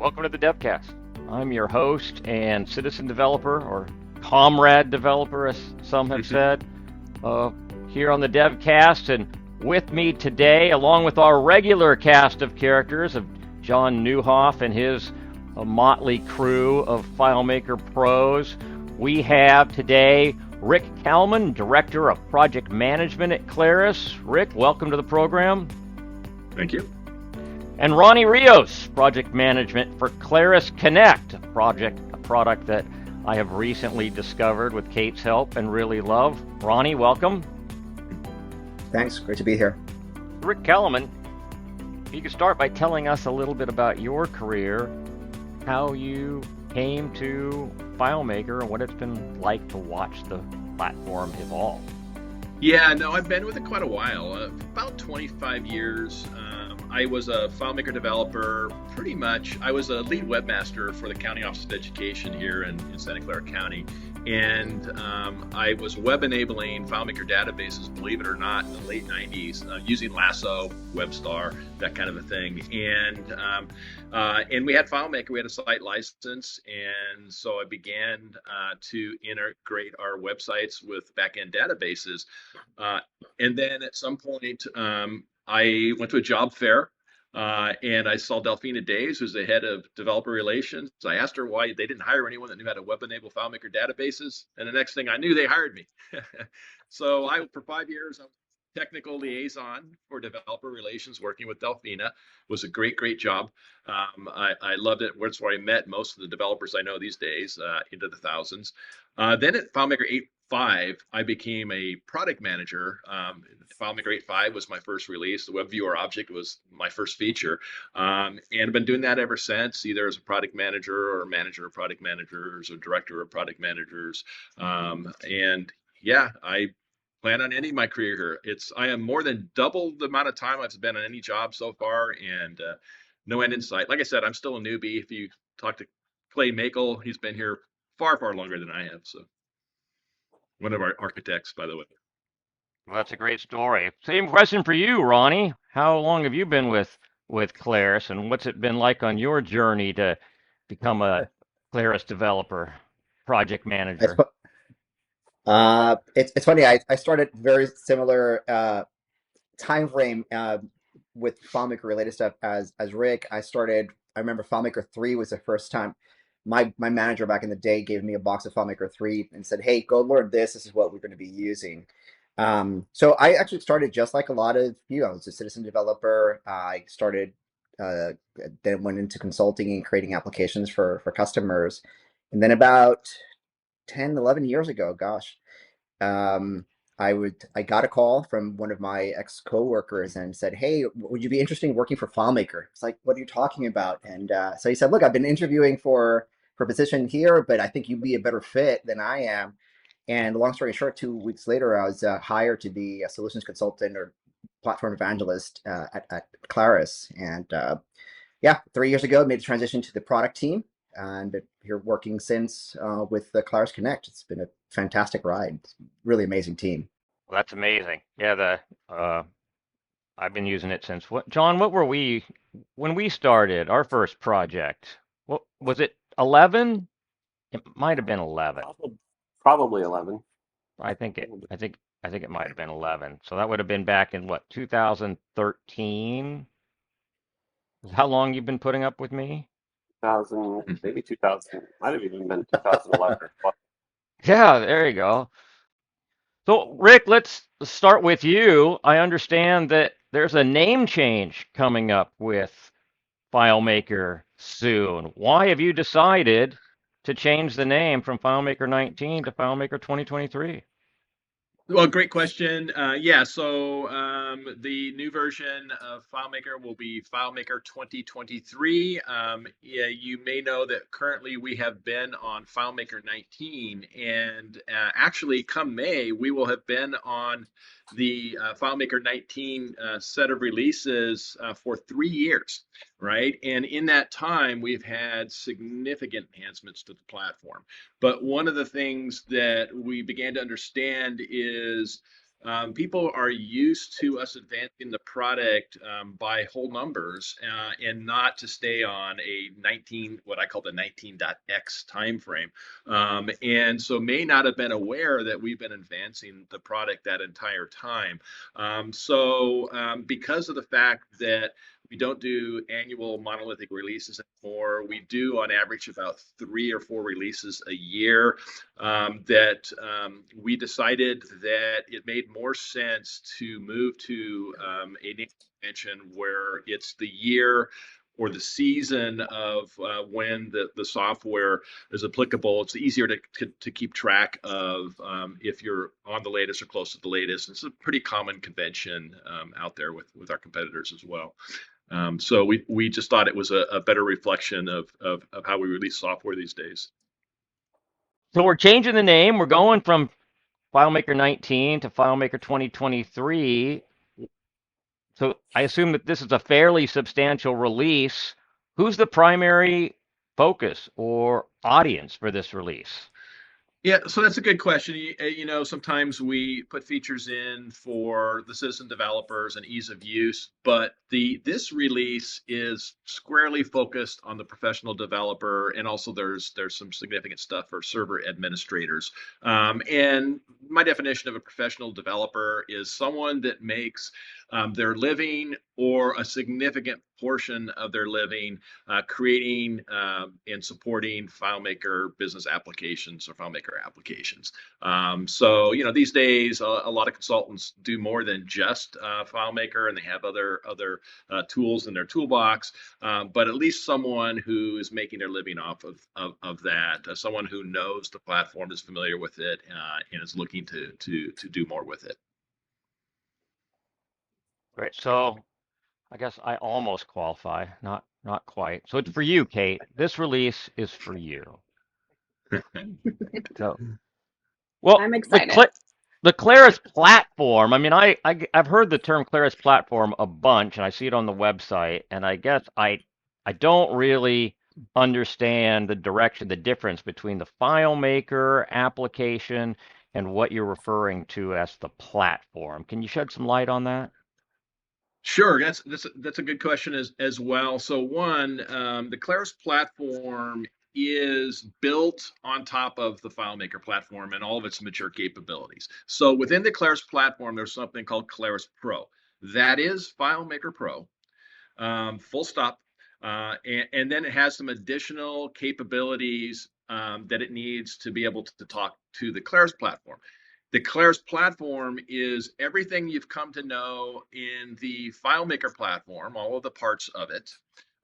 Welcome to the DevCast. I'm your host and citizen developer, or comrade developer, as some have said, here on the DevCast. And with me today, along with our regular cast of characters of John Newhoff and his motley crew of FileMaker pros, we have today Rick Kalman, Director of Project Management at Claris. Rick, welcome to the program. Thank you. And Ronnie Rios, Project Management for Claris Connect, a product that I have recently discovered with Kate's help and really love. Ronnie, welcome. Thanks, great to be here. Rick Kalman, you could start by telling us a little bit about your career, how you came to FileMaker, and what it's been like to watch the platform evolve. Yeah, no, I've been with it quite a while, about 25 years. I was a FileMaker developer, pretty much. I was a lead webmaster for the County Office of Education here in Santa Clara County. And I was web enabling FileMaker databases, believe it or not, in the late 90s, using Lasso, WebStar, that kind of a thing. And we had FileMaker, we had a site license, and so I began to integrate our websites with backend databases. And then at some point, I went to a job fair. And I saw Delphina Days, who's the head of developer relations. I asked her why they didn't hire anyone that knew how to web-enable FileMaker databases. And the next thing I knew, they hired me. So for 5 years, I was technical liaison for developer relations, working with Delphina. It was a great, great job. I loved it. That's where I met most of the developers I know these days, into the thousands. Then at FileMaker 8.5, I became a product manager. FileMaker 8.5 was my first release. The web viewer object was my first feature. And I've been doing that ever since, either as a product manager or manager of product managers or director of product managers. And yeah, I plan on ending my career here. I am more than double the amount of time I've spent on any job so far, and no end in sight. Like I said, I'm still a newbie. If you talk to Clay Makel, he's been here far, far longer than I have. So one of our architects, by the way. Well, that's a great story. Same question for you, Ronnie. How long have you been with Claris, and what's it been like on your journey to become a Claris developer, project It's, manager? it's funny. I started very similar time frame with FileMaker related stuff as Rick. I remember FileMaker 3 was the first time my manager back in the day gave me a box of FileMaker 3 and said, "Hey, go learn this. This is what we're going to be using." So I actually started just like a lot of you. I was a citizen developer. I started uh, then went into consulting and creating applications for customers, and then about 10, 11 years ago, gosh, um, I got a call from one of my ex coworkers and said, "Hey, would you be interested in working for FileMaker?" It's like, "What are you talking about?" And so he said, "Look, I've been interviewing for a position here, but I think you'd be a better fit than I am." And long story short, 2 weeks later, I was hired to be a solutions consultant or platform evangelist at Claris. And yeah, 3 years ago, made the transition to the product team, and been here working since with the Claris Connect. It's been a fantastic ride. It's a really amazing team. Well, that's amazing. Yeah, I've been using it since what, John, what were we when we started our first project? What was it? 11? It might have been 11. Probably 11. I think it I think I think it might have been 11. So that would have been back in what, 2013? How long you've been putting up with me? 2000, maybe 2000. Might have even been 2011 or 12. Yeah, there you go. So, Rick, let's start with you. I understand that there's a name change coming up with FileMaker soon. Why have you decided to change the name from FileMaker 19 to FileMaker 2023? Well, great question. Yeah, so the new version of FileMaker will be FileMaker 2023. Yeah, you may know that currently we have been on FileMaker 19, and actually, come May, we will have been on the FileMaker 19 set of releases for 3 years, right? And in that time, we've had significant enhancements to the platform. But one of the things that we began to understand is people are used to us advancing the product by whole numbers and not to stay on a 19, what I call the 19.x time frame. And so may not have been aware that we've been advancing the product that entire time. Because of the fact that we don't do annual monolithic releases anymore, we do on average about 3 or 4 releases a year. We decided that it made more sense to move to a naming convention where it's the year or the season of when the software is applicable. It's easier to keep track of if you're on the latest or close to the latest. It's a pretty common convention out there with our competitors as well. So we just thought it was a better reflection of how we release software these days. So we're changing the name. We're going from FileMaker 19 to FileMaker 2023. So I assume that this is a fairly substantial release. Who's the primary focus or audience for this release? Yeah, so that's a good question. Sometimes we put features in for the citizen developers and ease of use, but this release is squarely focused on the professional developer, and also there's some significant stuff for server administrators. And my definition of a professional developer is someone that makes their living or a significant portion of their living creating and supporting FileMaker business applications or FileMaker applications. These days, a lot of consultants do more than just FileMaker, and they have other tools in their toolbox. But at least someone who is making their living off of that, someone who knows the platform, is familiar with it, and is looking to do more with it. Great. So I guess I almost qualify, not quite. So it's for you, Kate. This release is for you. So, well, I'm excited. The Claris platform. I mean, I've heard the term Claris platform a bunch, and I see it on the website, and I guess I don't really understand the difference between the FileMaker application and what you're referring to as the platform. Can you shed some light on that? Sure, that's a good question as well. So one, the Claris platform is built on top of the FileMaker platform and all of its mature capabilities. So within the Claris platform, there's something called Claris Pro. That is FileMaker Pro, full stop. And then it has some additional capabilities that it needs to be able to talk to the Claris platform. The Claris platform is everything you've come to know in the FileMaker platform, all of the parts of it.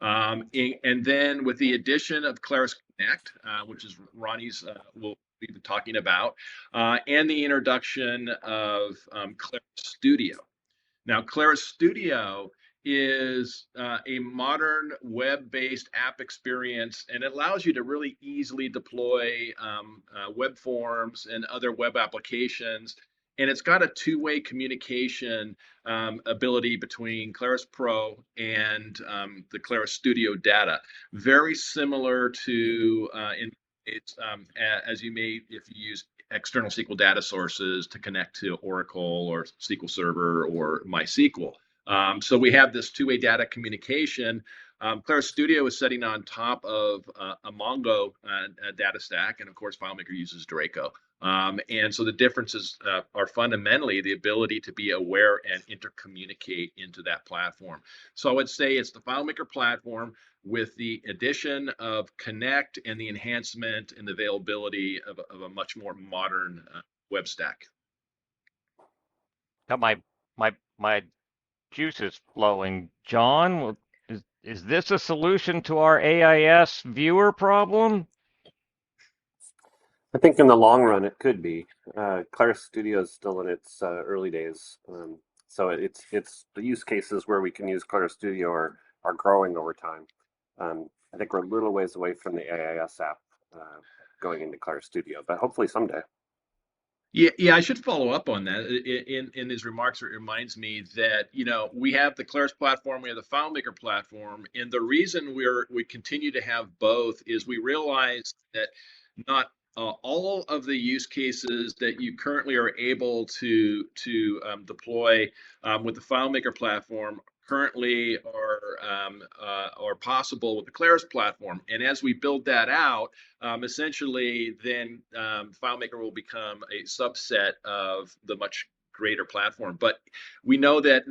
And then with the addition of Claris Connect, which is Ronnie's will be talking about, and the introduction of Claris Studio. Now, Claris Studio is a modern web-based app experience, and it allows you to really easily deploy web forms and other web applications. And it's got a two-way communication ability between Claris Pro and the Claris Studio data, very similar to as you may if you use external SQL data sources to connect to Oracle or SQL Server or MySQL. So we have this two-way data communication. Claris Studio is sitting on top of a Mongo data stack, and of course, FileMaker uses Draco. And so the differences are fundamentally the ability to be aware and intercommunicate into that platform. So I would say it's the FileMaker platform with the addition of Connect and the enhancement and the availability of a much more modern web stack. Got my juices flowing. John, is this a solution to our AIS viewer problem? I think in the long run it could be. Claris Studio is still in its early days, so it's the use cases where we can use Claris Studio are growing over time. I think we're a little ways away from the AIS app going into Claris Studio, but hopefully someday. Yeah, I should follow up on that. In his remarks, it reminds me that we have the Claris platform, we have the FileMaker platform, and the reason we continue to have both is we realize that not all of the use cases that you currently are able to deploy with the FileMaker platform currently are possible with the Claris platform. And as we build that out, essentially, then FileMaker will become a subset of the much greater platform. But we know that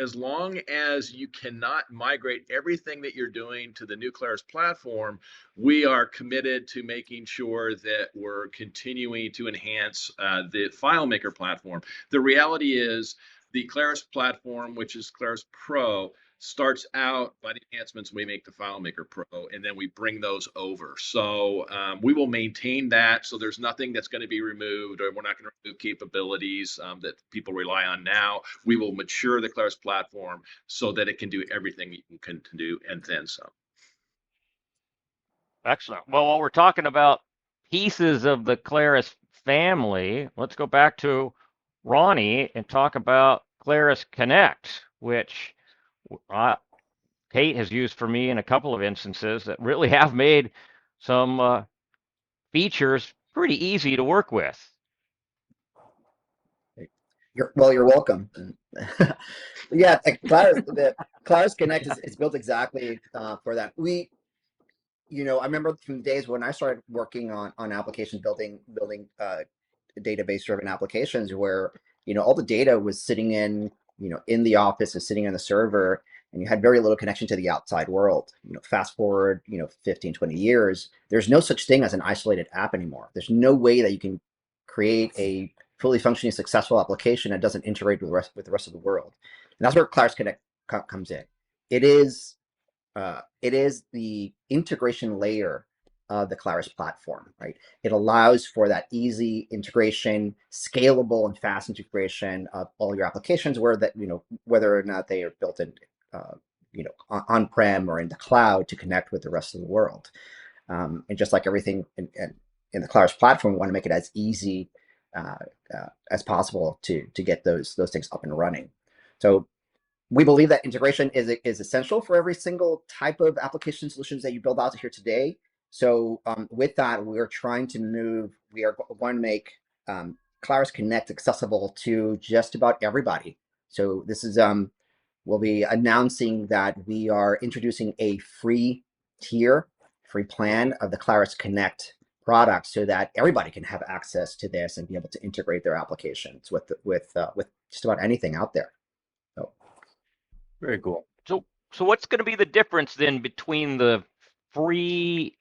as long as you cannot migrate everything that you're doing to the new Claris platform, we are committed to making sure that we're continuing to enhance the FileMaker platform. The reality is the Claris platform, which is Claris Pro, starts out by the enhancements we make to FileMaker Pro, and then we bring those over. So we will maintain that. So there's nothing that's going to be removed, or we're not going to remove capabilities that people rely on now. We will mature the Claris platform so that it can do everything you can do and then some. Excellent. Well, while we're talking about pieces of the Claris family, let's go back to Ronnie and talk about Claris Connect, which Kate has used for me in a couple of instances that really have made some features pretty easy to work with. You're welcome. Yeah, the Claris Connect is built exactly for that. I remember from the days when I started working on applications, building database-driven applications, where all the data was sitting in the office and sitting on the server, and you had very little connection to the outside world. Fast forward 15, 20 years, there's no such thing as an isolated app anymore. There's no way that you can create a fully functioning, successful application that doesn't integrate with the rest of the world. And that's where Claris Connect comes in. It is the integration layer of the Claris platform, right? It allows for that easy integration, scalable and fast integration of all your applications, whether or not they are built in, on-prem or in the cloud, to connect with the rest of the world. And just like everything in the Claris platform, we want to make it as easy as possible to get those things up and running. So we believe that integration is essential for every single type of application solutions that you build out here today. So with that, we are going to make Claris Connect accessible to just about everybody. So this is, we'll be announcing that we are introducing a free plan of the Claris Connect product, so that everybody can have access to this and be able to integrate their applications with just about anything out there. So. Very cool. So what's going to be the difference then between the free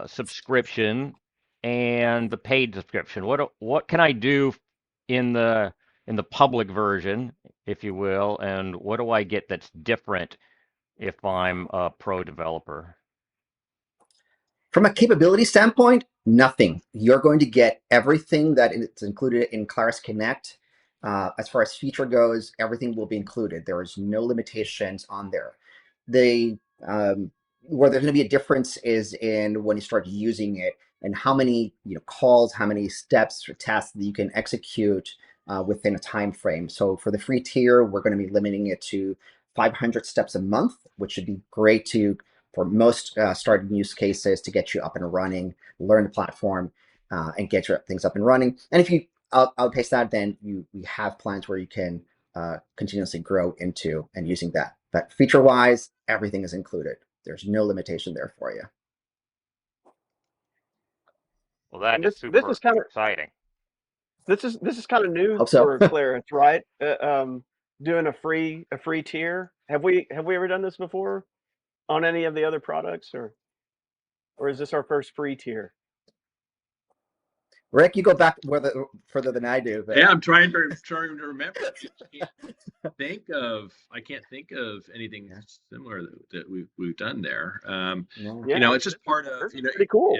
subscription and the paid subscription? What can I do in the public version, if you will, and what do I get that's different if I'm a pro developer? From a capability standpoint, nothing. You're going to get everything that is included in Claris Connect. As far as feature goes, everything will be included. There is no limitations on there. Where there's going to be a difference is in when you start using it, and how many calls, how many steps or tasks that you can execute within a time frame. So for the free tier, we're going to be limiting it to 500 steps a month, which should be great for most starting use cases to get you up and running, learn the platform, and get your things up and running. And if you outpace that, then we have plans where you can continuously grow into and using that. But feature-wise, everything is included. There's no limitation there for you. Well, that is super exciting. This is kind of new for Claris, right? Doing a free tier. Have we ever done this before on any of the other products, or is this our first free tier? Rick, you go back further than I do. But... Yeah, I'm trying to remember. I can't think of anything similar that we've done there. It's just part of. Pretty cool.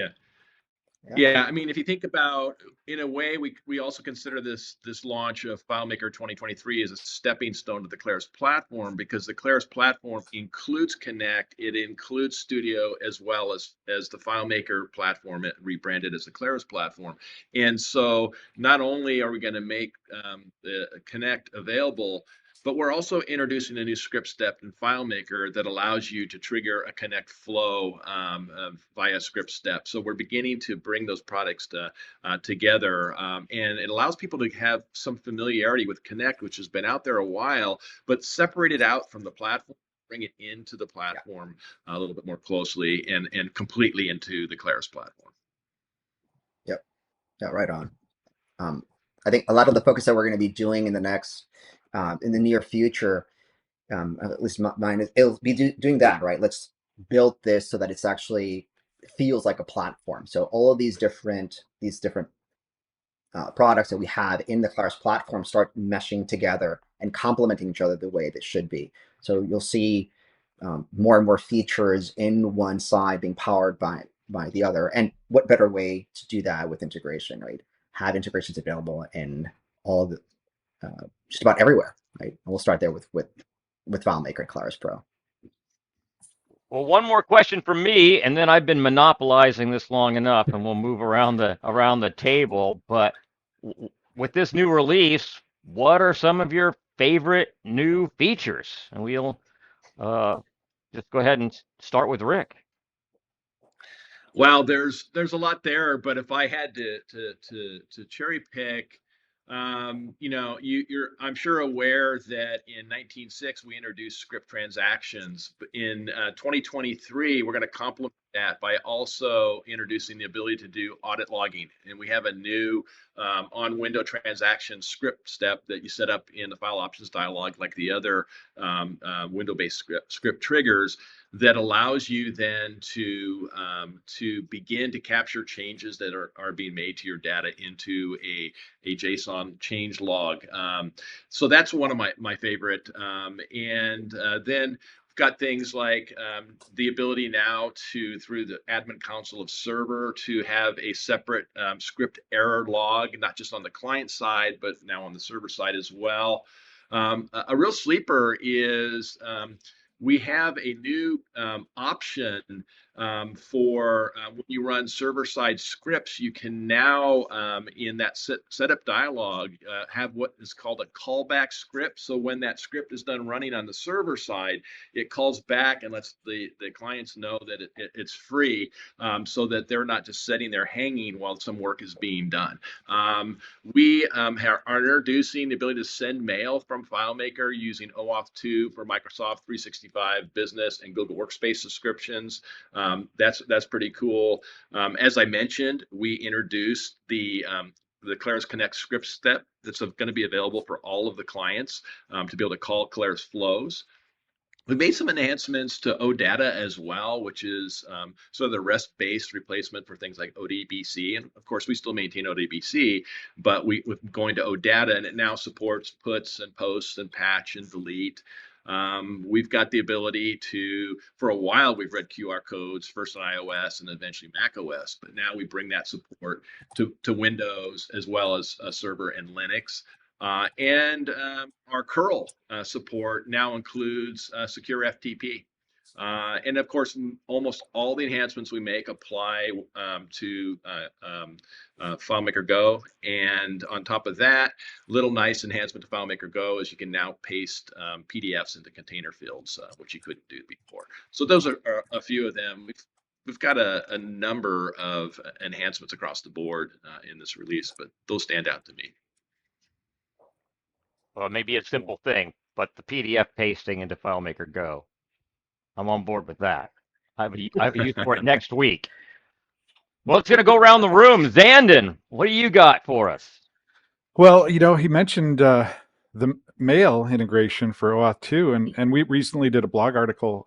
Yeah, I mean, if you think about, in a way, we also consider this launch of FileMaker 2023 as a stepping stone to the Claris platform, because the Claris platform includes Connect, it includes Studio, as well as the FileMaker platform, rebranded as the Claris platform. And so not only are we going to make the Connect available But we're also introducing a new script step in FileMaker that allows you to trigger a connect flow via script step. So we're beginning to bring those products together, and it allows people to have some familiarity with Connect, which has been out there a while, but separated out from the platform, bring it into the platform a little bit more closely and completely into the Claris platform. Yep. Yeah, right on. I think a lot of the focus that we're going to be doing in the near future, at least mine, it'll be doing that, right? Let's build this so that it's actually feels like a platform. So all of these different products that we have in the Claris platform start meshing together and complementing each other the way they should be. So you'll see more and more features in one side being powered by the other. And what better way to do that with integration, right? Have integrations available in all the just about everywhere, right? And we'll start there with FileMaker and Claris Pro. Well, one more question from me, and then I've been monopolizing this long enough, and we'll move around the table. But with this new release, what are some of your favorite new features? And we'll just go ahead and start with Rick. Well, there's a lot there, but if I had to cherry pick, you're I'm sure aware that in 19.6 we introduced script transactions. But in 2023, we're going to complement that by also introducing the ability to do audit logging, and we have a new on window transaction script step that you set up in the file options dialog, like the other window-based script triggers, that allows you then to begin to capture changes that are being made to your data into a JSON change log. So that's one of my favorite. And then we've got things like the ability now through the admin console of server, to have a separate script error log, not just on the client side, but now on the server side as well. A real sleeper is we have a new option for when you run server-side scripts. You can now, in that setup dialog, have what is called a callback script. So when that script is done running on the server side, it calls back and lets the clients know that it's free, so that they're not just sitting there hanging while some work is being done. We are introducing the ability to send mail from FileMaker using OAuth 2 for Microsoft 365 Business and Google Workspace subscriptions. That's pretty cool. As I mentioned, we introduced the Claris Connect script step that's going to be available for all of the clients to be able to call Claris flows. We made some enhancements to OData as well, which is sort of the REST-based replacement for things like ODBC. And of course, we still maintain ODBC, but we're going to OData, and it now supports puts and posts and patch and delete. We've got the ability for a while, we've read QR codes first on iOS and eventually Mac OS, but now we bring that support to Windows as well as server and Linux. And our curl support now includes secure FTP. And of course, almost all the enhancements we make apply to FileMaker Go. And on top of that, little nice enhancement to FileMaker Go is you can now paste PDFs into container fields, which you couldn't do before. So those are a few of them. We've got a number of enhancements across the board in this release, but those stand out to me. Well, maybe a simple thing, but the PDF pasting into FileMaker Go. I'm on board with that. I have a use for it next week. Well, it's going to go around the room. Zandon, what do you got for us? Well, he mentioned the mail integration for OAuth 2, and we recently did a blog article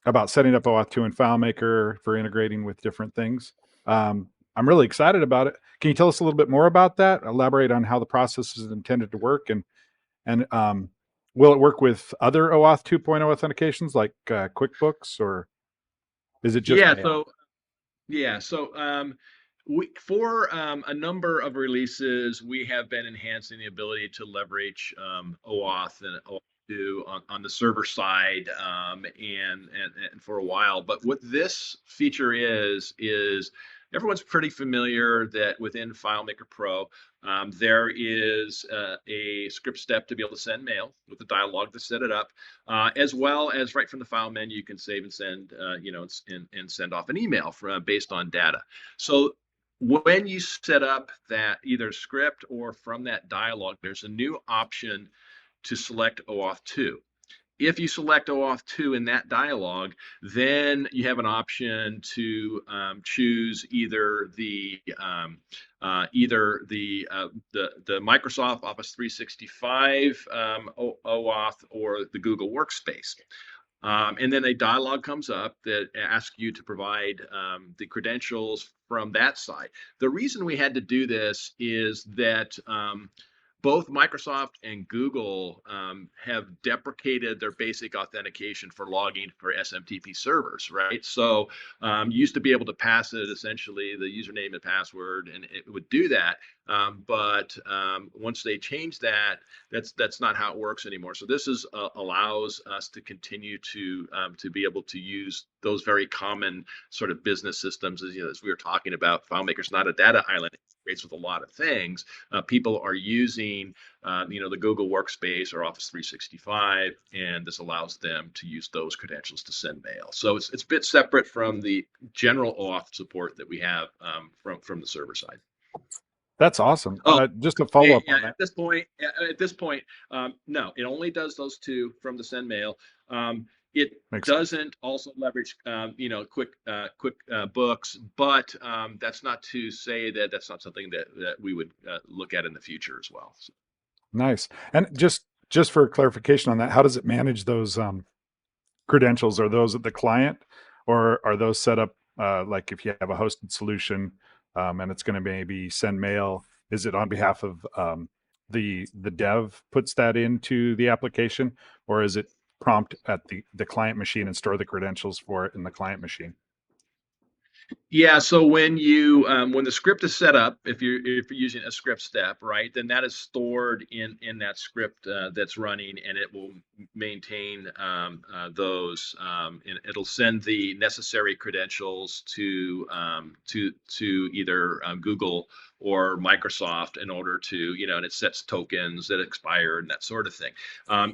about setting up OAuth 2 in FileMaker for integrating with different things. I'm really excited about it. Can you tell us a little bit more about that? Elaborate on how the process is intended to work, and will it work with other OAuth 2.0 authentications like QuickBooks, or is it just mail? So for a number of releases, we have been enhancing the ability to leverage OAuth and OAuth 2 on the server side, and for a while. But what this feature is everyone's pretty familiar that within FileMaker Pro, there is a script step to be able to send mail with the dialog to set it up, as well as right from the file menu, you can save and send, and send off an email based on data. So when you set up that either script or from that dialog, there's a new option to select OAuth 2. If you select OAuth 2 in that dialog, then you have an option to choose either the Microsoft Office 365 OAuth or the Google Workspace. And then a dialog comes up that asks you to provide the credentials from that side. The reason we had to do this is that both Microsoft and Google have deprecated their basic authentication for logging for SMTP servers, right? So you used to be able to pass it essentially the username and password, and it would do that. But once they changed that, that's not how it works anymore. So this is allows us to continue to be able to use those very common sort of business systems, as we were talking about. FileMaker's not a data island. It integrates with a lot of things. People are using the Google Workspace or Office 365, and this allows them to use those credentials to send mail. So it's a bit separate from the general OAuth support that we have from the server side. That's awesome. Oh, just a follow up on that. At this point, no, it only does those two from the send mail. It doesn't also leverage, quick books, but that's not to say that that's not something that we would look at in the future as well. So. Nice. And just for clarification on that, how does it manage those credentials? Are those at the client, or are those set up like if you have a hosted solution and it's going to maybe send mail? Is it on behalf of the dev puts that into the application, or is it prompt at the client machine and store the credentials for it in the client machine? Yeah, so when the script is set up, if you're using a script step, right, then that is stored in that script that's running, and it will maintain those, and it'll send the necessary credentials to either Google or Microsoft in order to, and it sets tokens that expire and that sort of thing.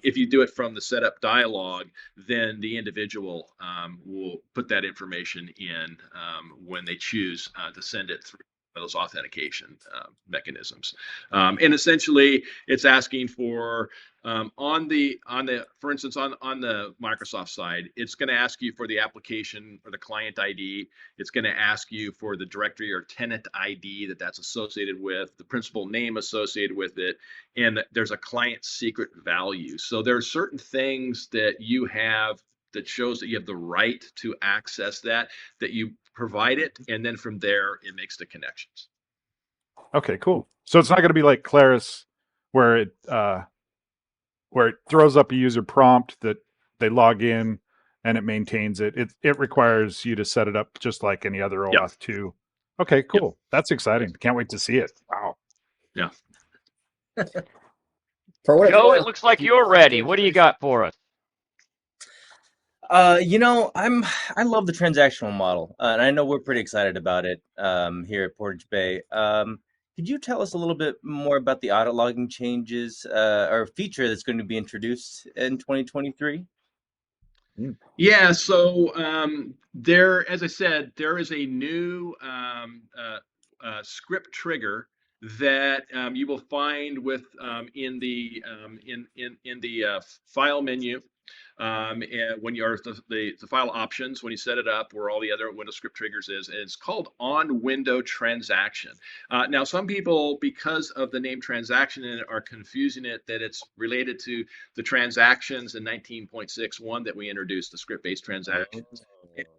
If you do it from the setup dialog, then the individual will put that information in when they choose to send it through those authentication mechanisms. And essentially, it's asking for for instance, on the Microsoft side, it's going to ask you for the application or the client ID. It's going to ask you for the directory or tenant ID that's associated with, the principal name associated with it, and there's a client secret value. So there are certain things that you have that shows that you have the right to access that you provide it, and then from there it makes the connections. Okay, cool. So it's not going to be like Claris, where it throws up a user prompt that they log in and it maintains it. It requires you to set it up just like any other OAuth 2. Okay, cool. Yep. That's exciting. Can't wait to see it. Wow. Yeah. Joe, it looks like you're ready. What do you got for us? I love the transactional model, and I know we're pretty excited about it here at Portage Bay. Could you tell us a little bit more about the audit logging changes or feature that's going to be introduced in 2023? Yeah, so as I said, there is a new script trigger that you will find in the file menu. And when you're the file options, when you set it up, where all the other Windows script triggers is, and it's called on window transaction. Now, some people, because of the name transaction in it, are confusing it that it's related to the transactions in 19.61 that we introduced, the script-based transactions.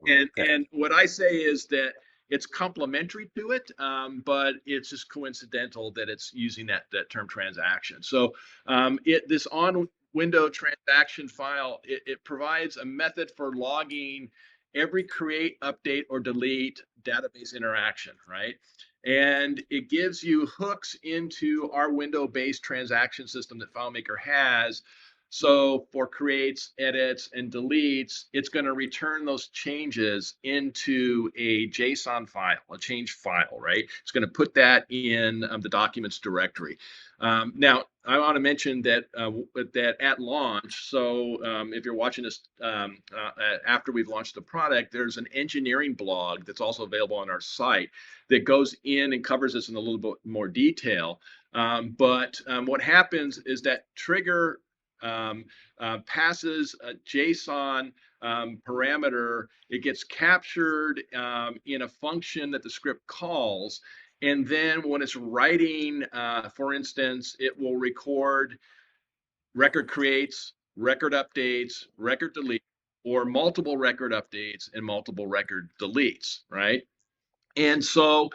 And what I say is that it's complementary to it, but it's just coincidental that it's using that term transaction. So this on window transaction file, it provides a method for logging every create, update, or delete database interaction, right? And it gives you hooks into our window-based transaction system that FileMaker has, So for creates, edits, and deletes, it's going to return those changes into a JSON file, a change file, right? It's going to put that in the documents directory. Now, I want to mention that that at launch, so if you're watching this after we've launched the product, there's an engineering blog that's also available on our site that goes in and covers this in a little bit more detail. But what happens is that trigger passes a JSON parameter. It gets captured in a function that the script calls. And then when it's writing, for instance, it will record record creates, record updates, record deletes, or multiple record updates and multiple record deletes, right? And so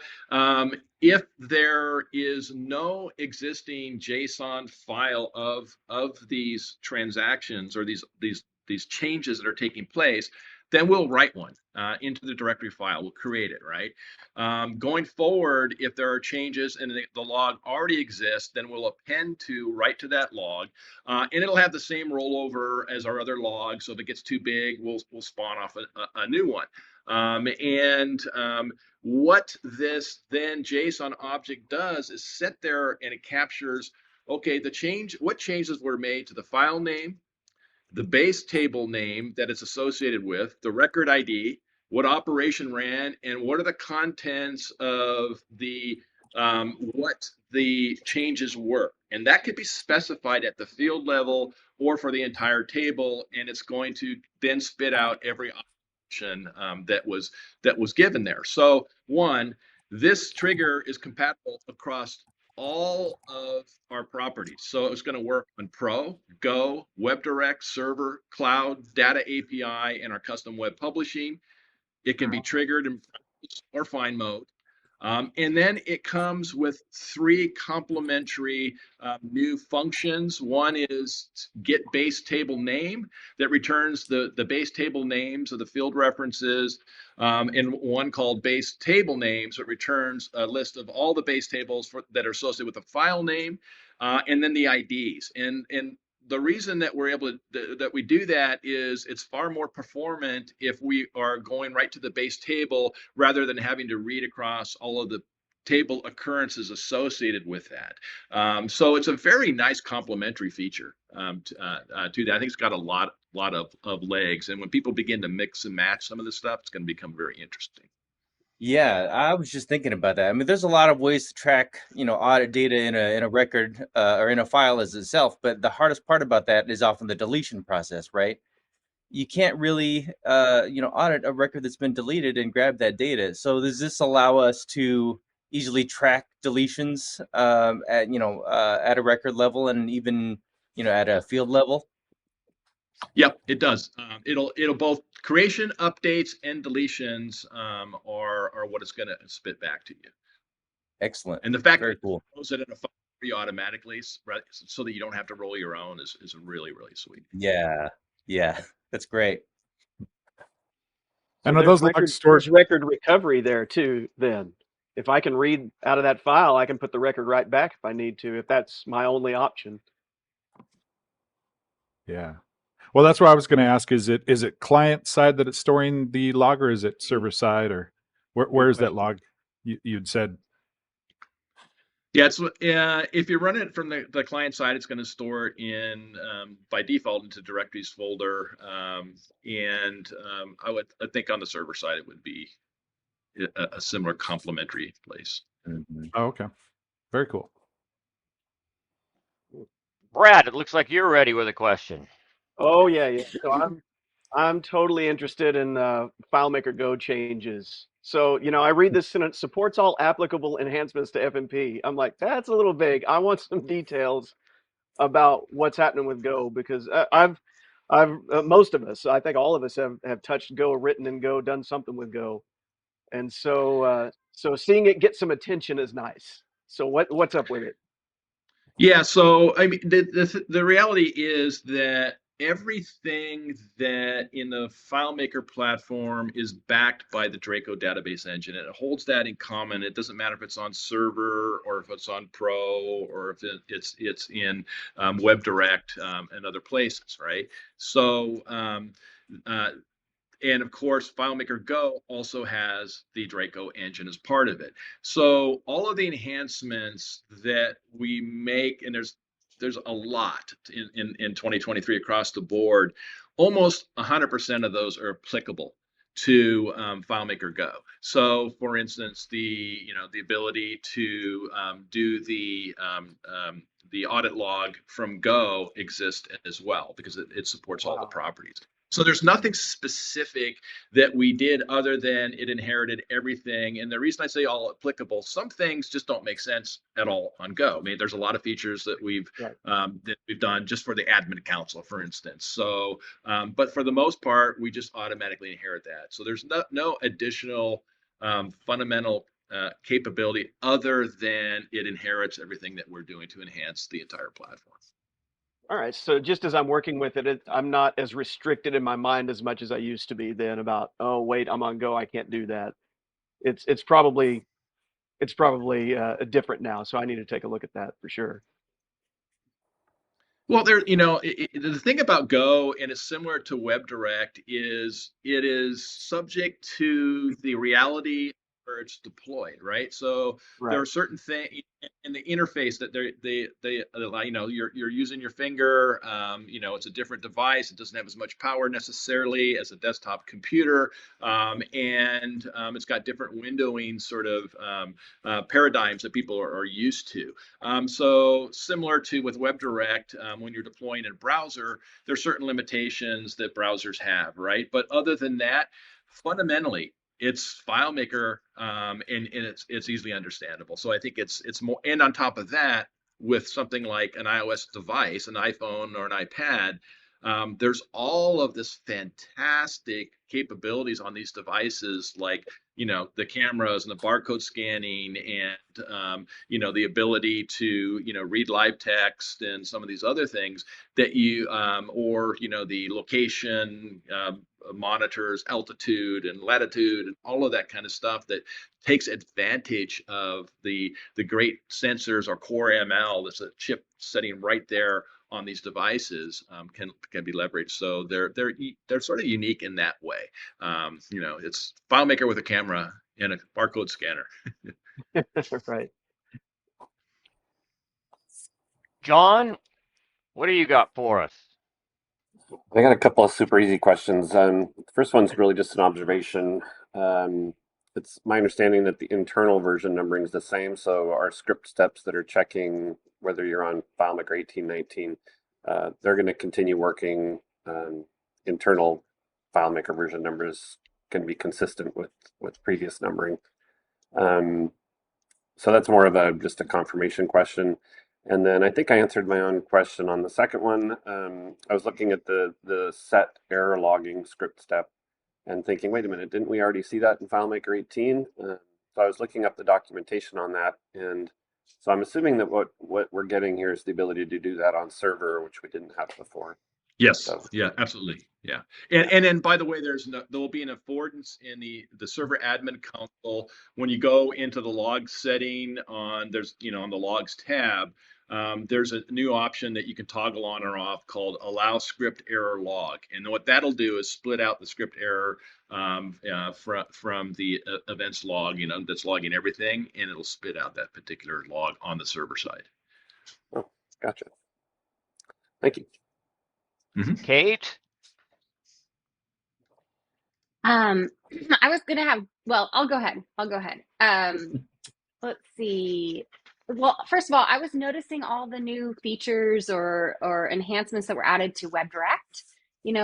if there is no existing JSON file of these transactions or these changes that are taking place, then we'll write one into the directory file. We'll create it, right? Going forward, if there are changes and the log already exists, then we'll append to right to that log, and it'll have the same rollover as our other logs. So if it gets too big, we'll spawn off a new one. What this then JSON object does is sit there and it captures, okay, what changes were made to the file name, the base table name that it's associated with, the record ID, what operation ran, and what are the contents of what the changes were. And that could be specified at the field level or for the entire table, and it's going to then spit out every that was given there. So one, this trigger is compatible across all of our properties. So it's going to work on Pro, Go, WebDirect, Server, Cloud, Data API, and our custom web publishing. It can be triggered in or fine mode. And then it comes with 3 complementary new functions. One is get base table name that returns the base table names of the field references, and one called base table names that returns a list of all the base tables that are associated with the file name, and then the IDs. And the reason that we're able to that we do that is it's far more performant if we are going right to the base table rather than having to read across all of the table occurrences associated with that. So it's a very nice complementary feature to that. I think it's got a lot of legs, and when people begin to mix and match some of this stuff, it's going to become very interesting. Yeah, I was just thinking about that. I mean, there's a lot of ways to track, audit data in a record or in a file as itself, but the hardest part about that is often the deletion process, right? You can't really, audit a record that's been deleted and grab that data. So does this allow us to easily track deletions at a record level and even, at a field level? Yep, it does. It'll both creation, updates, and deletions are what it's going to spit back to you. Excellent. And the fact Very that cool. it throws it in a file automatically, right, so that you don't have to roll your own is really, really sweet. Yeah, that's great. And are those logs stored? There's record recovery there too. Then, if I can read out of that file, I can put the record right back if I need to, if that's my only option. Yeah. Well, that's what I was going to ask. Is it client side that it's storing the log, or is it server side, or where is that log? You'd said. Yeah, it's if you run it from the client side, it's going to store it in by default into directories folder, and I think on the server side it would be a similar complementary place. Mm-hmm. Oh, okay. Very cool. Brad, it looks like you're ready with a question. Oh yeah. So I'm totally interested in FileMaker Go changes. So, I read this and it supports all applicable enhancements to FMP. I'm like, that's a little vague. I want some details about what's happening with Go, because I've most of us, I think all of us have touched Go, written in Go, done something with Go. And so seeing it get some attention is nice. So what's up with it? Yeah, so I mean, the reality is that everything that in the FileMaker platform is backed by the Draco database engine, and it holds that in common. It doesn't matter if it's on server or if it's on Pro or if it's in WebDirect and other places, right? So and of course, FileMaker Go also has the Draco engine as part of it. So all of the enhancements that we make, and there's a lot in 2023 across the board, almost 100% of those are applicable to FileMaker Go. So, for instance, the ability to do the audit log from Go exists as well because it supports all the properties. So there's nothing specific that we did other than it inherited everything. And the reason I say all applicable, some things just don't make sense at all on Go. I mean, there's a lot of features that we've done just for the admin console, for instance. So, but for the most part, we just automatically inherit that. So there's no additional fundamental capability other than it inherits everything that we're doing to enhance the entire platform. All right, so just as I'm working with it, I'm not as restricted in my mind as much as I used to be then about, oh, wait, I'm on Go, I can't do that. It's probably different now, so I need to take a look at that for sure. Well, the thing about Go, and it's similar to WebDirect, is it is subject to the reality where it's deployed, right? So there are certain things in the interface that they allow. You're using your finger. It's a different device. It doesn't have as much power necessarily as a desktop computer, and it's got different windowing sort of paradigms that people are used to. So similar to with WebDirect, when you're deploying in a browser, there's certain limitations that browsers have, right? But other than that, fundamentally, it's FileMaker, and it's easily understandable. So I think it's more. And on top of that, with something like an iOS device, an iPhone or an iPad, there's all of this fantastic capabilities on these devices, like the cameras and the barcode scanning, and the ability to read live text and some of these other things that or the location monitors, altitude and latitude, and all of that kind of stuff that takes advantage of the great sensors or core ML. That's a chip sitting right there on these devices, can be leveraged. So they're sort of unique in that way. It's FileMaker with a camera and a barcode scanner. Right. John, what do you got for us? I got a couple of super easy questions. The first one's really just an observation. It's my understanding that the internal version numbering is the same. So our script steps that are checking whether you're on FileMaker 1819, they're going to continue working. Internal FileMaker version numbers can be consistent with previous numbering. So that's more of just a confirmation question. And then I think I answered my own question on the second one. I was looking at the set error logging script step and thinking, wait a minute, didn't we already see that in FileMaker 18? So I was looking up the documentation on that. And so I'm assuming that what we're getting here is the ability to do that on server, which we didn't have before. Yes. So, yeah, absolutely. Yeah. And then, by the way, there will be an affordance in the server admin console when you go into the log setting on the logs tab. There's a new option that you can toggle on or off called allow script error log. And what that'll do is split out the script error from the events log, that's logging everything, and it'll spit out that particular log on the server side. Oh, gotcha. Thank you. Mm-hmm. Kate? I was going to have, well, I'll go ahead. Let's see. Well, first of all, I was noticing all the new features or enhancements that were added to WebDirect,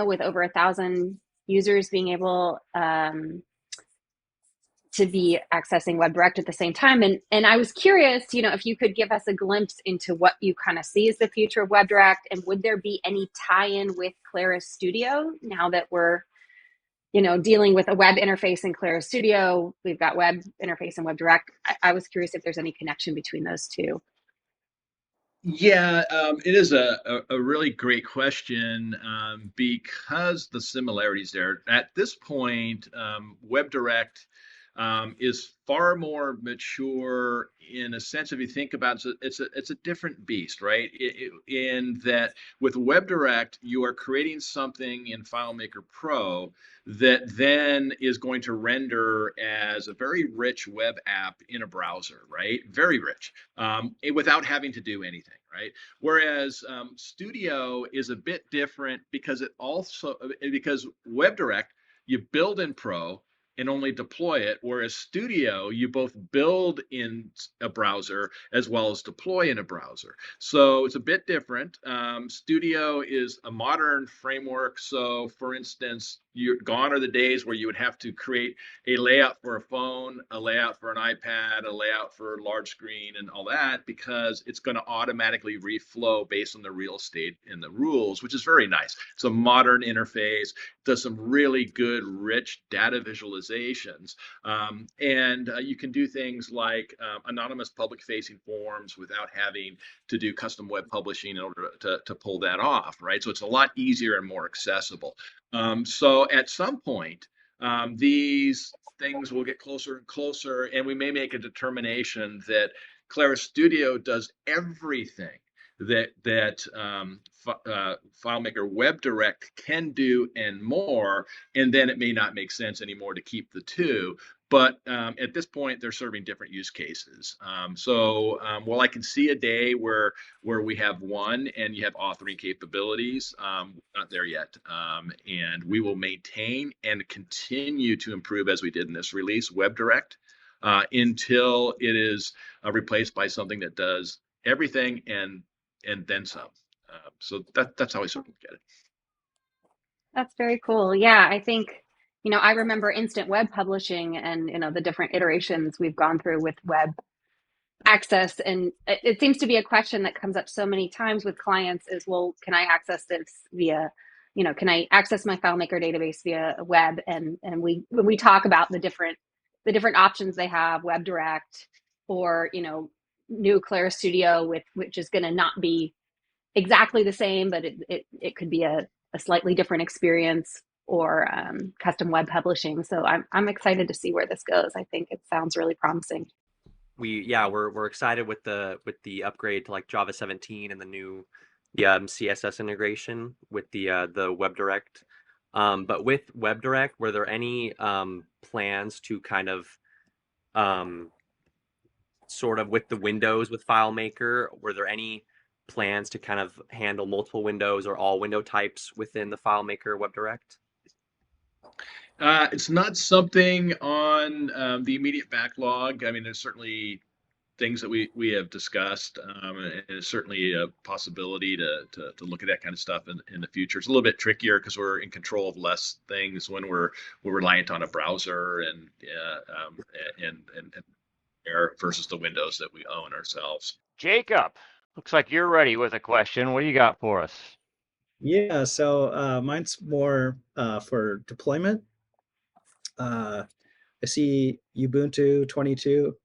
with over 1,000 users being able to be accessing WebDirect at the same time. And I was curious, if you could give us a glimpse into what you kind of see as the future of WebDirect, and would there be any tie-in with Claris Studio now that we're, dealing with a web interface in Claris Studio, we've got web interface and WebDirect. I was curious if there's any connection between those two. Yeah, it is a really great question because the similarities there. At this point, WebDirect is far more mature in a sense. If you think about it, it's a different beast, right? In that with WebDirect, you are creating something in FileMaker Pro that then is going to render as a very rich web app in a browser, right? Very rich without having to do anything, right? Whereas Studio is a bit different because because WebDirect you build in Pro and only deploy it, whereas Studio you both build in a browser as well as deploy in a browser. So it's a bit different. Studio is a modern framework. So for instance, gone are the days where you would have to create a layout for a phone, a layout for an iPad, a layout for a large screen, and all that, because it's going to automatically reflow based on the real estate and the rules, which is very nice. It's a modern interface, does some really good, rich data visualizations. And you can do things like anonymous public facing forms without having to do custom web publishing in order to pull that off, right? So it's a lot easier and more accessible. So at some point, these things will get closer and closer, and we may make a determination that Claris Studio does everything that FileMaker WebDirect can do and more, and then it may not make sense anymore to keep the two. But at this point, they're serving different use cases. While I can see a day where we have one and you have authoring capabilities, not there yet. And we will maintain and continue to improve as we did in this release, WebDirect, until it is replaced by something that does everything and then some. So that's how I sort of look at it. That's very cool. Yeah, I think, I remember instant web publishing and, the different iterations we've gone through with web access. And it seems to be a question that comes up so many times with clients is, well, can I access this via, can I access my FileMaker database via a web? And when we talk about the different options they have, WebDirect or, new Claris Studio which is going to not be exactly the same, but it could be a slightly different experience, or custom web publishing. So I'm excited to see where this goes. I think it sounds really promising. We're excited with the upgrade to like Java 17 and the new CSS integration with the WebDirect. But with WebDirect, were there any plans to kind of sort of with the windows with FileMaker? Were there any plans to kind of handle multiple windows or all window types within the FileMaker WebDirect? It's not something on the immediate backlog. I mean, there's certainly things that we have discussed, and it's certainly a possibility to look at that kind of stuff in the future. It's a little bit trickier because we're in control of less things when we're reliant on a browser and versus the windows that we own ourselves. Jacob, looks like you're ready with a question. What do you got for us? Yeah, so mine's more for deployment. I see Ubuntu 22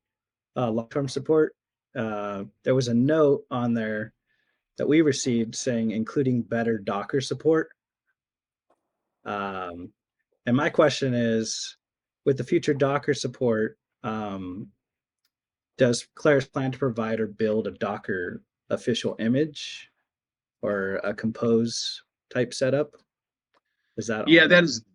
long-term support. There was a note on there that we received saying including better Docker support. And my question is, with the future Docker support, does Claris plan to provide or build a Docker official image or a compose type setup? Is that that is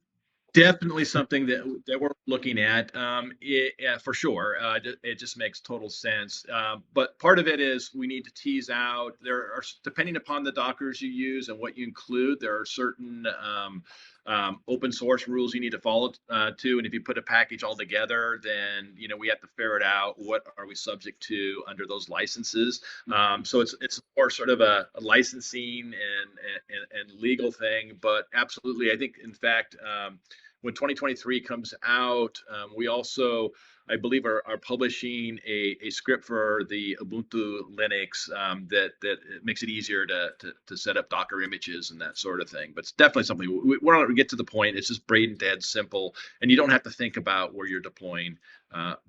definitely something that we're looking at. For sure. It just makes total sense. But part of it is we need to tease out. There are, depending upon the Dockers you use and what you include, there are certain open source rules you need to follow to. And if you put a package all together, then we have to ferret out what are we subject to under those licenses. So it's more sort of a licensing and legal thing. But absolutely, I think in fact. when 2023 comes out, we also, I believe, are publishing a script for the Ubuntu Linux that it makes it easier to set up Docker images and that sort of thing. But it's definitely something we're not going to get to the point. It's just brain dead simple, and you don't have to think about where you're deploying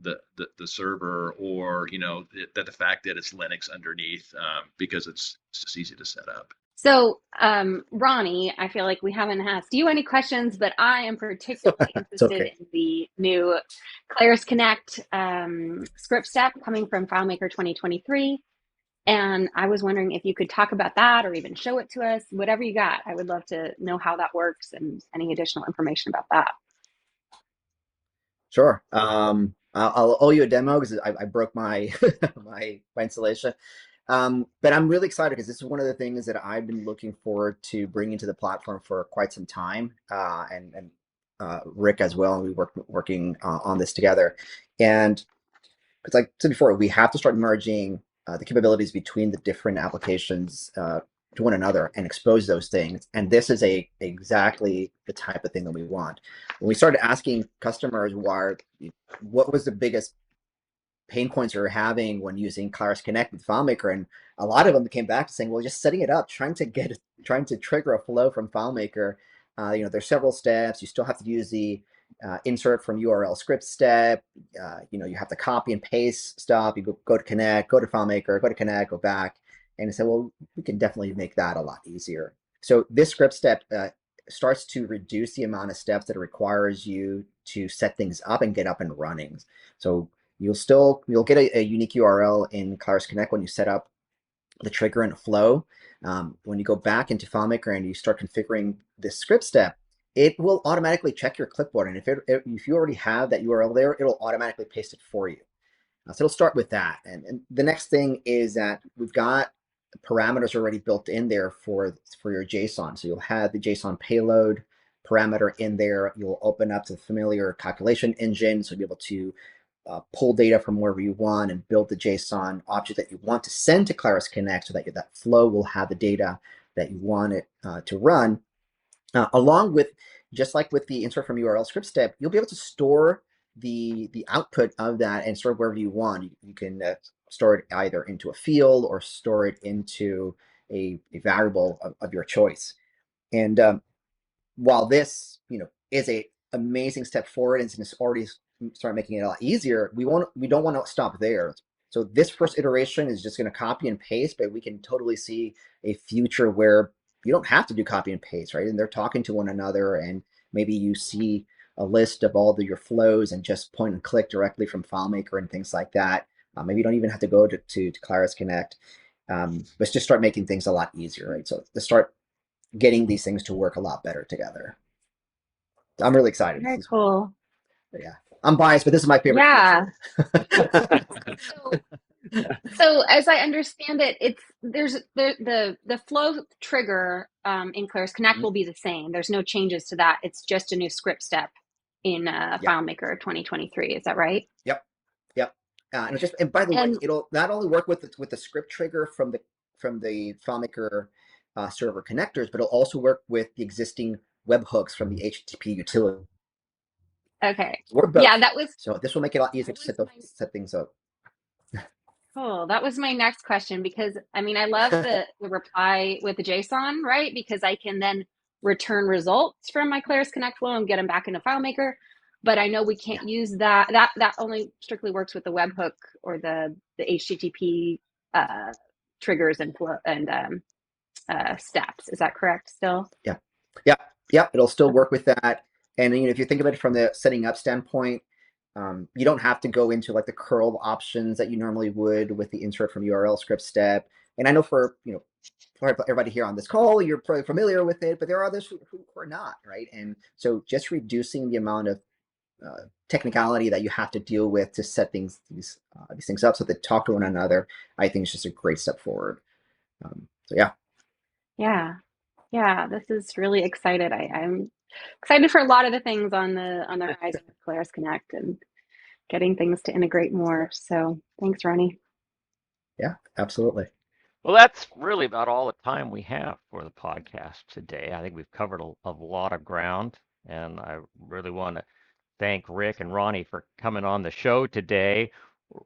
the server, or the fact that it's Linux underneath, because it's just easy to set up. So, Ronnie, I feel like we haven't asked you any questions, but I am particularly interested okay. in the new Claris Connect script step coming from FileMaker 2023. And I was wondering if you could talk about that or even show it to us, whatever you got. I would love to know how that works and any additional information about that. Sure. I'll owe you a demo because I broke my my installation. But I'm really excited because this is one of the things that I've been looking forward to bringing to the platform for quite some time, and Rick as well. We working on this together, and because like I said before, we have to start merging the capabilities between the different applications to one another and expose those things. And this is exactly the type of thing that we want. When we started asking customers what was the biggest pain points we were having when using Claris Connect with FileMaker, and a lot of them came back to saying, well, just setting it up, trying to trigger a flow from FileMaker. There's several steps. You still have to use the insert from URL script step. You have to copy and paste stuff. You go to Connect, go to FileMaker, go to Connect, go back, and say, well, we can definitely make that a lot easier. So this script step starts to reduce the amount of steps that it requires you to set things up and get up and running. So you'll get a unique URL in Claris Connect when you set up the trigger and flow. When you go back into FileMaker and you start configuring this script step, it will automatically check your clipboard. And if you already have that URL there, it'll automatically paste it for you. So it'll start with that. And the next thing is that we've got parameters already built in there for your JSON. So you'll have the JSON payload parameter in there. You'll open up the familiar calculation engine, so you'll be able to pull data from wherever you want and build the JSON object that you want to send to Claris Connect, so that that flow will have the data that you want it to run. Along with, just like with the insert from URL script step, you'll be able to store the output of that and store it wherever you want. You can store it either into a field or store it into a variable of your choice. And while this is a amazing step forward and it's already start making it a lot easier, we don't want to stop there. So this first iteration is just going to copy and paste, but we can totally see a future where you don't have to do copy and paste, right? And they're talking to one another, and maybe you see a list of all your flows and just point and click directly from FileMaker and things like that. Maybe you don't even have to go to Claris Connect. Let's just start making things a lot easier, right? So let's start getting these things to work a lot better together. I'm really excited. Very cool. Yeah, I'm biased, but this is my favorite. Yeah. So as I understand it, there's the flow trigger in Claris Connect will be the same. There's no changes to that. It's just a new script step in FileMaker 2023. Is that right? Yep. And by the way, it'll not only work with the script trigger from the FileMaker server connectors, but it'll also work with the existing webhooks from the HTTP utility. Okay. Yeah, that was. So this will make it a lot easier to set things up. Cool. That was my next question, because I love the reply with the JSON, right? Because I can then return results from my Claris Connect flow and get them back into FileMaker. But I know we can't use that. That only strictly works with the webhook or the HTTP triggers and flow and steps. Is that correct still? Yeah. It'll still work with that. And if you think of it from the setting up standpoint, you don't have to go into like the curl options that you normally would with the insert from URL script step. And I know for everybody here on this call, you're probably familiar with it, but there are others who are not, right? And so just reducing the amount of technicality that you have to deal with to set these things up so they talk to one another, I think is just a great step forward. So yeah, this is really excited. I'm excited for a lot of the things on the horizon with Claris Connect and getting things to integrate more. So thanks, Ronnie. Yeah, absolutely. Well, that's really about all the time we have for the podcast today. I think we've covered a lot of ground, And I really want to thank Rick and Ronnie for coming on the show today.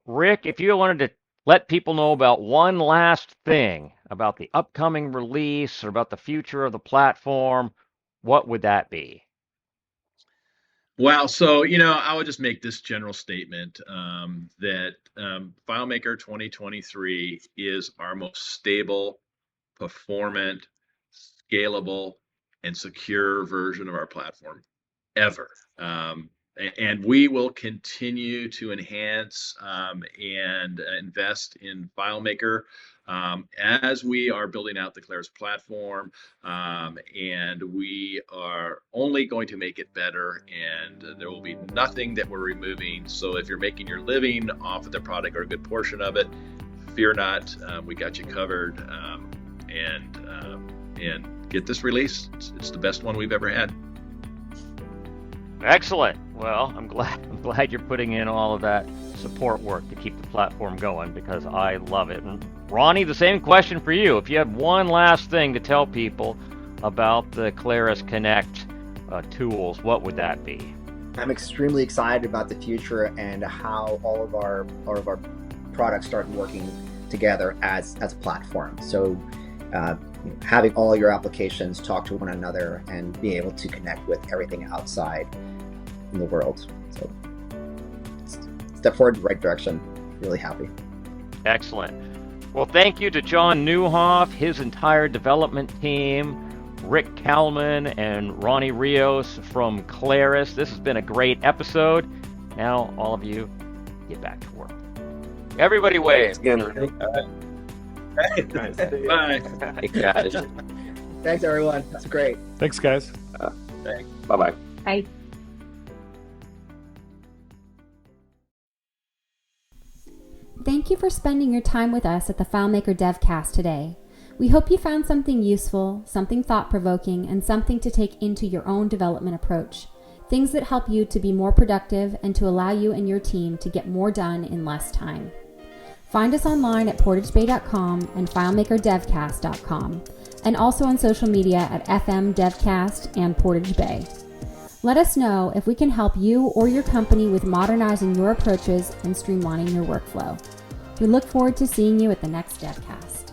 Rick, if you wanted to let people know about one last thing about the upcoming release or about the future of the platform, what would that be? Well, so, I would just make this general statement that FileMaker 2023 is our most stable, performant, scalable, and secure version of our platform ever. And we will continue to enhance and invest in FileMaker as we are building out the Claris platform. And we are only going to make it better, and there will be nothing that we're removing. So if you're making your living off of the product or a good portion of it, fear not, we got you covered. And get this release. It's the best one we've ever had. Excellent. Well, I'm glad you're putting in all of that support work to keep the platform going, because I love it. And Ronnie, the same question for you. If you had one last thing to tell people about the Claris Connect tools, what would that be? I'm extremely excited about the future and how all of our products start working together as a platform. So having all your applications talk to one another and be able to connect with everything outside in the world. So step forward in the right direction. Really happy. Excellent. Well, thank you to John Newhoff, his entire development team, Rick Kalman and Ronnie Rios from Claris. This has been a great episode. Now, all of you, get back to work. Everybody wave. Bye. Hey, guys. Thanks, everyone. That's great. Thanks, guys. Thanks. Bye-bye. Bye. Thank you for spending your time with us at the FileMaker DevCast today. We hope you found something useful, something thought-provoking, and something to take into your own development approach. Things that help you to be more productive and to allow you and your team to get more done in less time. Find us online at portagebay.com and filemakerdevcast.com, and also on social media at FM DevCast and Portage Bay. Let us know if we can help you or your company with modernizing your approaches and streamlining your workflow. We look forward to seeing you at the next DevCast.